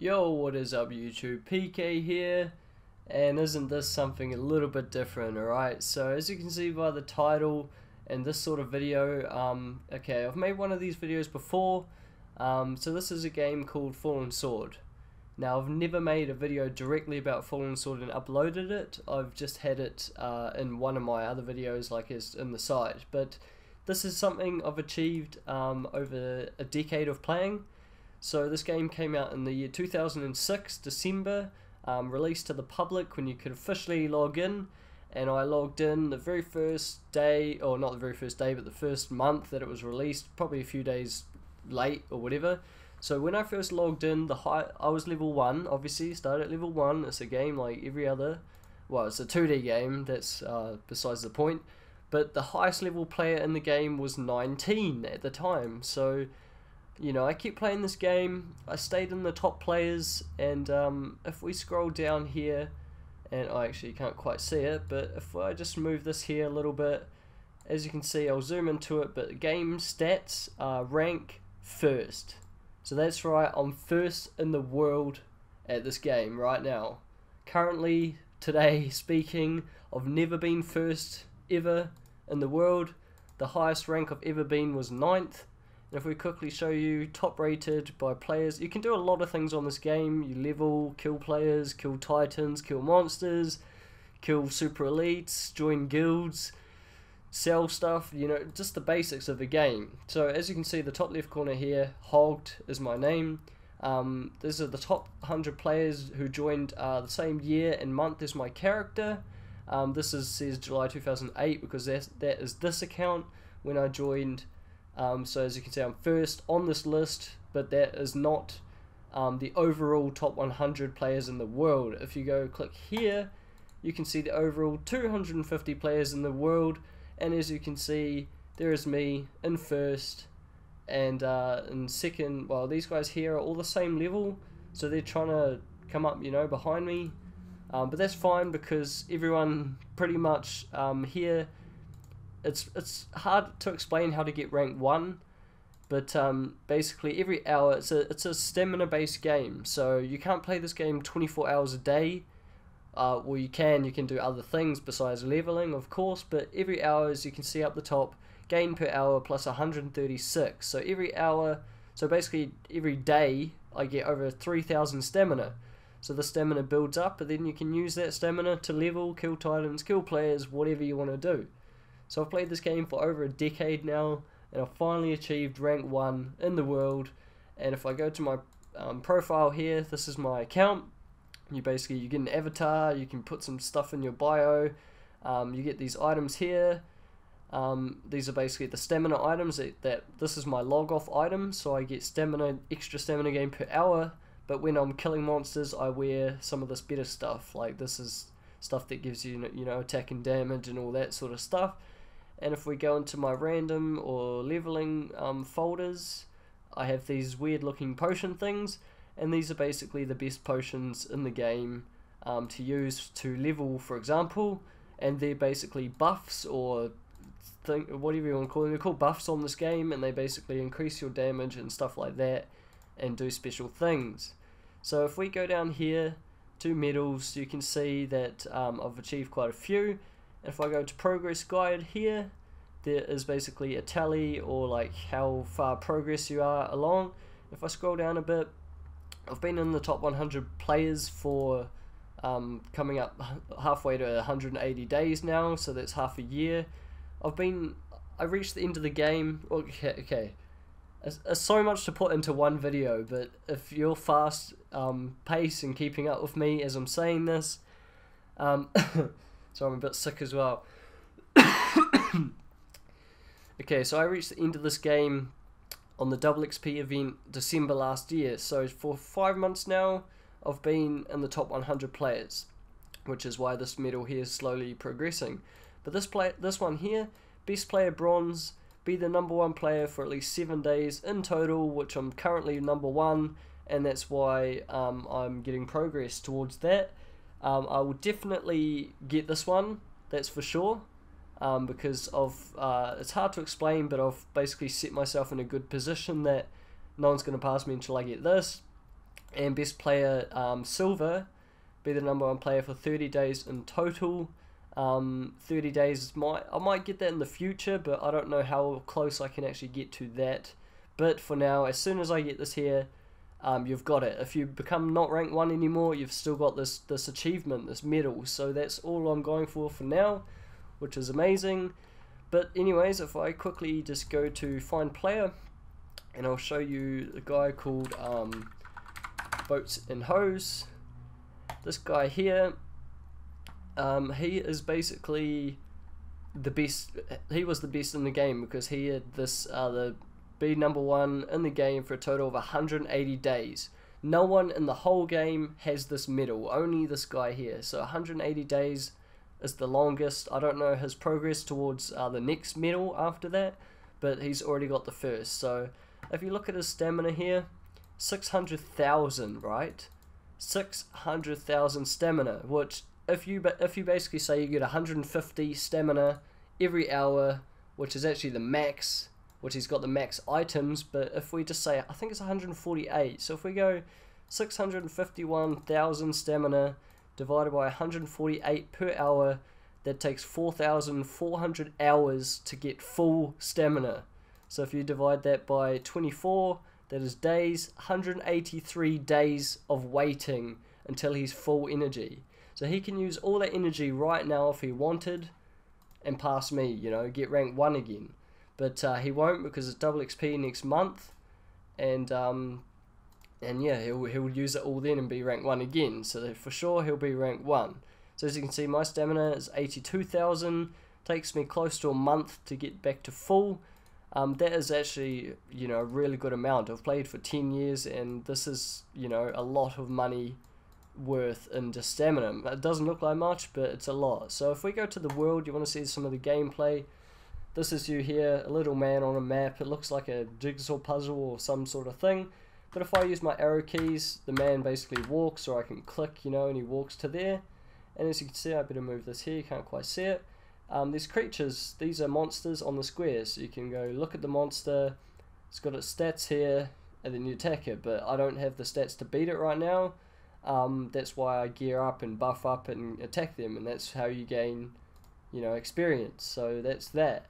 Yo, what is up YouTube? PK here, and isn't this something a little bit different, alright? So as you can see by the title and this sort of video, okay, I've made one of these videos before, so this is a game called Fallensword. Now I've never made a video directly about Fallensword and uploaded it, I've just had it in one of my other videos like as in the side, but this is something I've achieved over a decade of playing. So this game came out in the year 2006, December, released to the public when you could officially log in, and I logged in the very first day, or not the very first day, but the first month that it was released, probably a few days late or whatever. So when I first logged in, I was level 1, obviously, started at level 1, it's a game like every other, well it's a 2D game, that's besides the point, but the highest level player in the game was 19 at the time, so you know, I keep playing this game, I stayed in the top players, and if we scroll down here, and I actually can't quite see it, but if I just move this here a little bit, as you can see, I'll zoom into it, but game stats are rank first. So that's right, I'm first in the world at this game right now. Currently, today speaking, I've never been first ever in the world. The highest rank I've ever been was 9th. And if we quickly show you top rated by players, you can do a lot of things on this game. You level, kill players, kill titans, kill monsters, kill super elites, join guilds, sell stuff, you know, just the basics of the game. So as you can see, the top left corner here, Hogged is my name. These are the top 100 players who joined the same year and month as my character. This says July 2008 because that is this account when I joined. So as you can see, I'm first on this list, but that is not the overall top 100 players in the world. If you go click here, you can see the overall 250 players in the world, and as you can see, there is me in first, and in second, well, these guys here are all the same level, so they're trying to come up, you know, behind me, but that's fine because everyone pretty much here, it's hard to explain how to get rank 1, but basically every hour, it's a stamina based game, so you can't play this game 24 hours a day. Well, you can do other things besides leveling, of course, but every hour, as you can see up the top, gain per hour plus 136, so every hour, so basically every day I get over 3,000 stamina. So the stamina builds up, and then you can use that stamina to level, kill titans, kill players, whatever you want to do. So I've played this game for over a decade now, and I've finally achieved rank 1 in the world. And if I go to my profile here, this is my account. You get an avatar, you can put some stuff in your bio, you get these items here. These are basically the stamina items, that this is my log off item, so I get extra stamina gain per hour, but when I'm killing monsters I wear some of this better stuff, like this is stuff that gives you, you know, attack and damage and all that sort of stuff. And if we go into my random or leveling folders, I have these weird looking potion things, and these are basically the best potions in the game to use to level, for example, and they're basically buffs or whatever you want to call them. They're called buffs on this game, and they basically increase your damage and stuff like that and do special things. So if we go down here to medals, you can see that I've achieved quite a few. If I go to progress guide here, there is basically a tally, or like how far progress you are along. If I scroll down a bit, I've been in the top 100 players for coming up halfway to 180 days now, so that's half a year. I reached the end of the game. Okay. It's so much to put into one video, but if you're fast pace and keeping up with me as I'm saying this, so I'm a bit sick as well. Okay, so I reached the end of this game on the double XP event December last year, so for 5 months now I've been in the top 100 players, which is why this medal here is slowly progressing. But this one here, best player bronze, be the #1 player for at least 7 days in total, which I'm currently #1, and that's why I'm getting progress towards that. I will definitely get this one, that's for sure, because it's hard to explain, but I've basically set myself in a good position that no one's going to pass me until I get this. and best player silver, be the #1 player for 30 days in total. 30 days I might get that in the future, but I don't know how close I can actually get to that. But for now, as soon as I get this here, you've got it. If you become not rank 1 anymore, you've still got this achievement, this medal. So that's all I'm going for now, which is amazing. But anyways, if I quickly just go to find player, and I'll show you a guy called Boats and Hose. This guy here, he is basically the best. He was the best in the game because he had this be #1 in the game for a total of 180 days. No one in the whole game has this medal, only this guy here. So 180 days is the longest. I don't know his progress towards the next medal after that, but he's already got the first. So if you look at his stamina here, 600,000, right? 600,000 stamina, which if you basically say you get 150 stamina every hour, which is actually the max, which he's got the max items, but if we just say, I think it's 148, so if we go 651,000 stamina divided by 148 per hour, that takes 4,400 hours to get full stamina. So if you divide that by 24, that is days, 183 days of waiting until he's full energy. So he can use all that energy right now if he wanted and pass me, you know, get rank 1 again. But he won't, because it's double XP next month, and yeah, he'll use it all then and be rank 1 again. So for sure he'll be rank 1. So as you can see, my stamina is 82,000. Takes me close to a month to get back to full. That is actually, you know, a really good amount. I've played for 10 years, and this is, you know, a lot of money worth in just stamina. It doesn't look like much, but it's a lot. So if we go to the world, you want to see some of the gameplay. This is you here, a little man on a map. It looks like a jigsaw puzzle or some sort of thing. But if I use my arrow keys, the man basically walks, or I can click, you know, and he walks to there. And as you can see, I better move this here, you can't quite see it. There's creatures, these are monsters on the square, so you can go look at the monster, it's got its stats here, and then you attack it, but I don't have the stats to beat it right now. That's why I gear up and buff up and attack them, and that's how you gain, you know, experience. So that's that.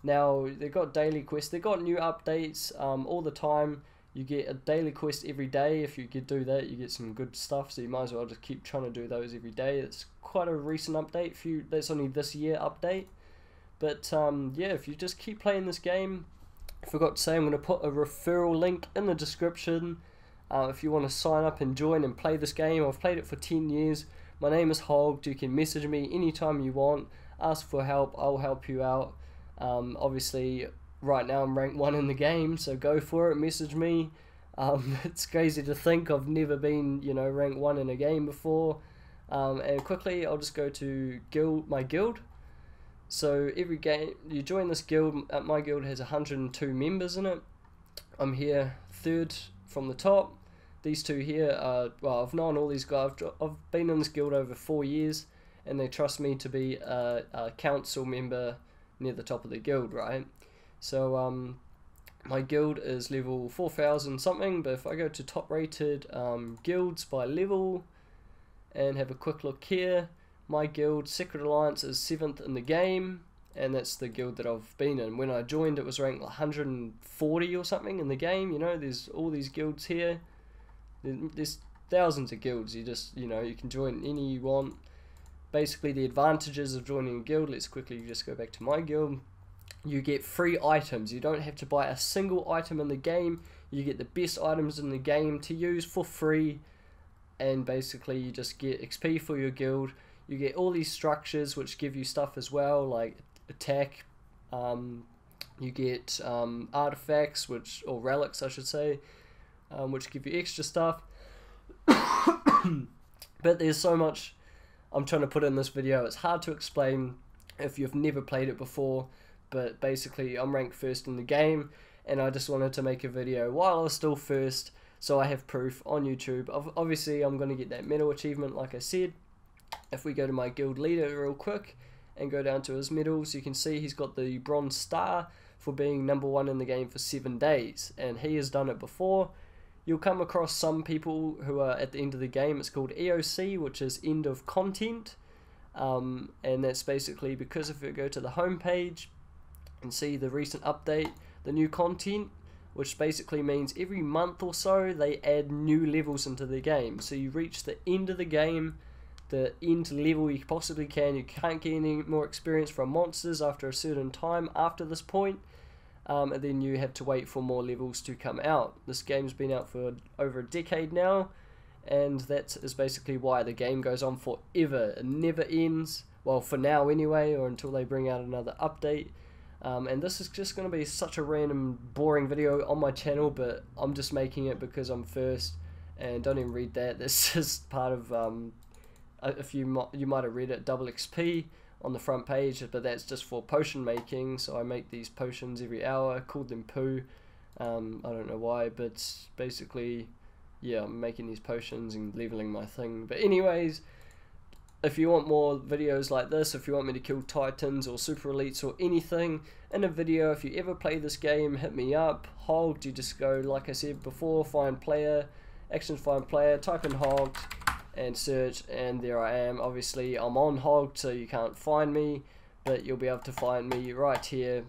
Now, they've got daily quests, they've got new updates all the time. You get a daily quest every day. If you could do that, you get some good stuff, so you might as well just keep trying to do those every day. It's quite a recent update. That's only this year update. But yeah, if you just keep playing this game, I forgot to say, I'm going to put a referral link in the description. If you want to sign up and join and play this game. I've played it for 10 years. My name is Hogged. You can message me anytime you want. Ask for help. I'll help you out. Obviously, right now I'm rank 1 in the game, so go for it, message me. It's crazy to think I've never been, you know, rank 1 in a game before. And quickly, I'll just go to my guild. So every game, you join this guild, my guild has 102 members in it. I'm here 3rd from the top. These two here are, well, I've known all these guys, I've been in this guild over 4 years, and they trust me to be a council member near the top of the guild, right? So my guild is level 4,000 something, but if I go to top rated guilds by level and have a quick look here, my guild, Secret Alliance, is 7th in the game, and that's the guild that I've been in. When I joined, it was ranked 140 or something in the game. You know, there's all these guilds here. There's thousands of guilds. You just, you know, you can join any you want. Basically, the advantages of joining a guild, let's quickly just go back to my guild. You get free items. You don't have to buy a single item in the game. You get the best items in the game to use for free, and basically you just get XP for your guild. You get all these structures which give you stuff as well, like attack. You get artifacts, or relics I should say, which give you extra stuff. But there's so much I'm trying to put in this video. It's hard to explain if you've never played it before. But basically, I'm ranked 1st in the game, and I just wanted to make a video while I was still 1st, so I have proof on YouTube. Obviously, I'm going to get that medal achievement, like I said. If we go to my guild leader real quick and go down to his medals, you can see he's got the bronze star for being #1 in the game for 7 days, and he has done it before. you'll come across some people who are at the end of the game. It's called EOC, which is end of content, and that's basically because if you go to the home page and see the recent update, the new content, which basically means every month or so they add new levels into the game. So you reach the end of the game, the end level you possibly can. You can't get any more experience from monsters after a certain time after this point, and then you have to wait for more levels to come out. This game's been out for over a decade now, and that is basically why the game goes on forever. It never ends, well, for now anyway, or until they bring out another update. And this is just going to be such a random, boring video on my channel, but I'm just making it because I'm first, and don't even read that. This is part of, if you might have read it, double XP on the front page, but that's just for potion making. So I make these potions every hour, called them poo. I don't know why, but basically, yeah, I'm making these potions and leveling my thing. But anyways, if you want more videos like this, if you want me to kill titans or super elites or anything in a video, if you ever play this game, hit me up. Hogged, you just go, like I said before, find player, actions find player, type in Hogged and search, and there I am. Obviously I'm on Hogged, so you can't find me, but you'll be able to find me right here.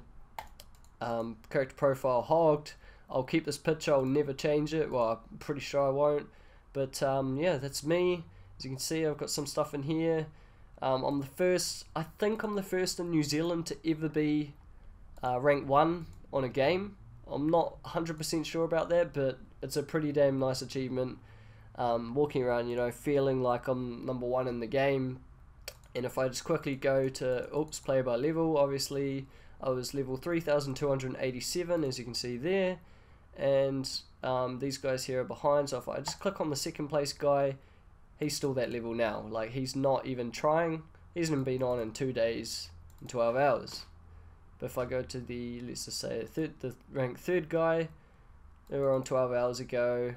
Character profile Hogged. I'll keep this picture, I'll never change it. Well, I'm pretty sure I won't, but yeah, that's me. As you can see, I've got some stuff in here. I'm the first, I think I'm the first in New Zealand to ever be rank 1 on a game. I'm not 100% sure about that, but it's a pretty damn nice achievement. Walking around, you know, feeling like I'm number 1 in the game. And if I just quickly go to, player by level, obviously I was level 3287, as you can see there. And these guys here are behind, so if I just click on the second place guy, he's still that level now. Like, he's not even trying. He hasn't been on in 2 days and 12 hours. But if I go to the, let's just say, the rank 3rd guy, they were on 12 hours ago,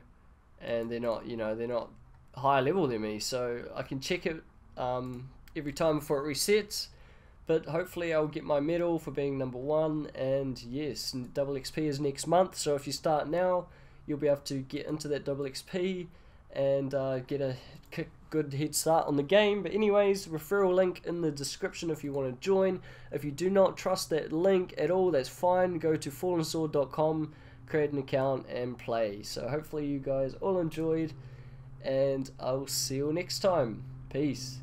and they're not, you know, they're not higher level than me. So I can check it every time before it resets. But hopefully I'll get my medal for being number 1. And yes, double XP is next month. So if you start now, you'll be able to get into that double XP and get a good head start on the game. But anyways, referral link in the description if you want to join. If you do not trust that link at all, that's fine. Go to fallensword.com, create an account and play. So hopefully you guys all enjoyed, and I'll see you next time. Peace.